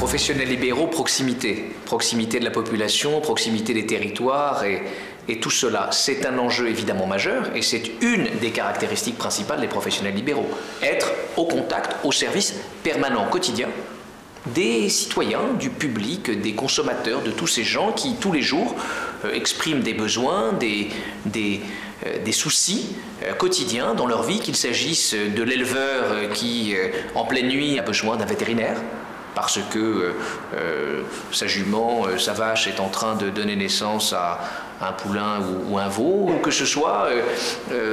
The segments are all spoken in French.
Professionnels libéraux, proximité. Proximité de la population, proximité des territoires et tout cela, c'est un enjeu évidemment majeur et c'est une des caractéristiques principales des professionnels libéraux. Être au contact, au service permanent, quotidien, des citoyens, du public, des consommateurs, de tous ces gens qui, tous les jours, expriment des besoins, des soucis quotidiens dans leur vie, qu'il s'agisse de l'éleveur qui, en pleine nuit, a besoin d'un vétérinaire, parce que sa jument, sa vache est en train de donner naissance à un poulain ou un veau, ou que ce soit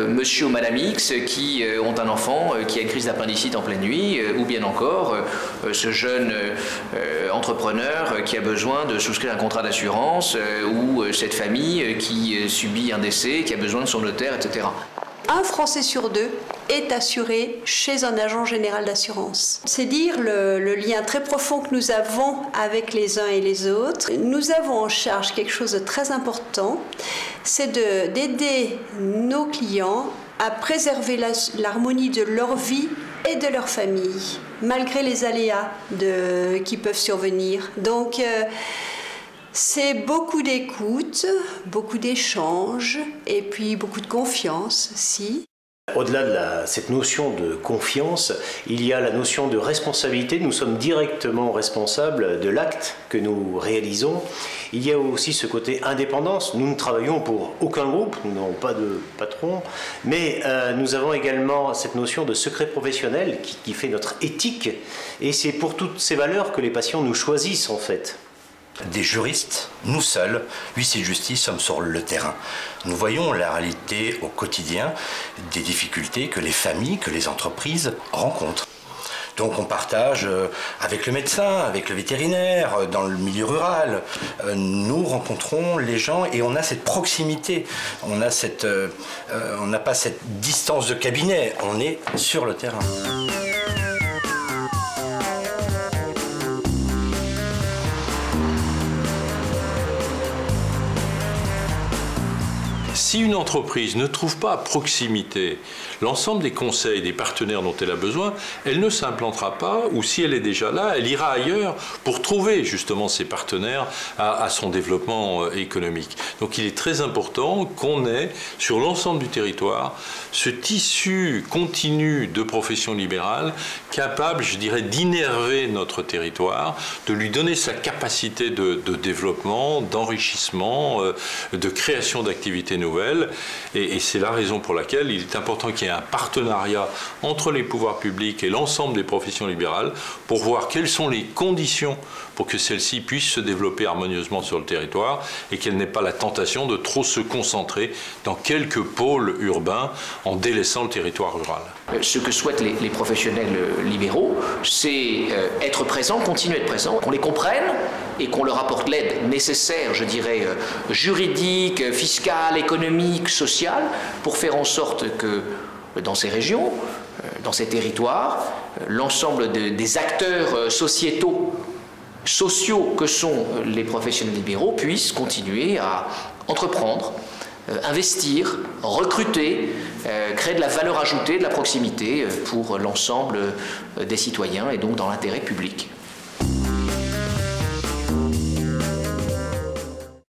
monsieur ou madame X qui ont un enfant qui a une crise d'appendicite en pleine nuit, ou bien encore ce jeune entrepreneur qui a besoin de souscrire un contrat d'assurance, ou cette famille qui subit un décès, qui a besoin de son notaire, etc. Un Français sur deux est assuré chez un agent général d'assurance. C'est dire le lien très profond que nous avons avec les uns et les autres. Nous avons en charge quelque chose de très important, c'est d'aider nos clients à préserver l'harmonie de leur vie et de leur famille, malgré les aléas qui peuvent survenir. Donc, c'est beaucoup d'écoute, beaucoup d'échanges et puis beaucoup de confiance aussi. Au-delà de cette notion de confiance, il y a la notion de responsabilité. Nous sommes directement responsables de l'acte que nous réalisons. Il y a aussi ce côté indépendance. Nous ne travaillons pour aucun groupe, nous n'avons pas de patron, mais nous avons également cette notion de secret professionnel qui fait notre éthique. Et c'est pour toutes ces valeurs que les patients nous choisissent en fait. Des juristes, nous seuls, huissiers de justice, sommes sur le terrain. Nous voyons la réalité au quotidien des difficultés que les familles, que les entreprises rencontrent. Donc on partage avec le médecin, avec le vétérinaire, dans le milieu rural. Nous rencontrons les gens et on a cette proximité. On n'a pas cette distance de cabinet, on est sur le terrain. Si une entreprise ne trouve pas à proximité l'ensemble des conseils, des partenaires dont elle a besoin, elle ne s'implantera pas, ou si elle est déjà là, elle ira ailleurs pour trouver justement ses partenaires à son développement économique. Donc il est très important qu'on ait sur l'ensemble du territoire ce tissu continu de professions libérales capable, je dirais, d'innerver notre territoire, de lui donner sa capacité de développement, d'enrichissement, de création d'activités nouvelles. Et c'est la raison pour laquelle il est important qu'il y ait un partenariat entre les pouvoirs publics et l'ensemble des professions libérales pour voir quelles sont les conditions pour que celles-ci puissent se développer harmonieusement sur le territoire et qu'elles n'aient pas la tentation de trop se concentrer dans quelques pôles urbains en délaissant le territoire rural. Ce que souhaitent les professionnels libéraux, c'est être présents, continuer à être présents, qu'on les comprenne et qu'on leur apporte l'aide nécessaire, je dirais, juridique, fiscale, économique, sociale, pour faire en sorte que dans ces régions, dans ces territoires, l'ensemble des acteurs sociaux que sont les professionnels libéraux puissent continuer à entreprendre, investir, recruter, créer de la valeur ajoutée, de la proximité pour l'ensemble des citoyens et donc dans l'intérêt public.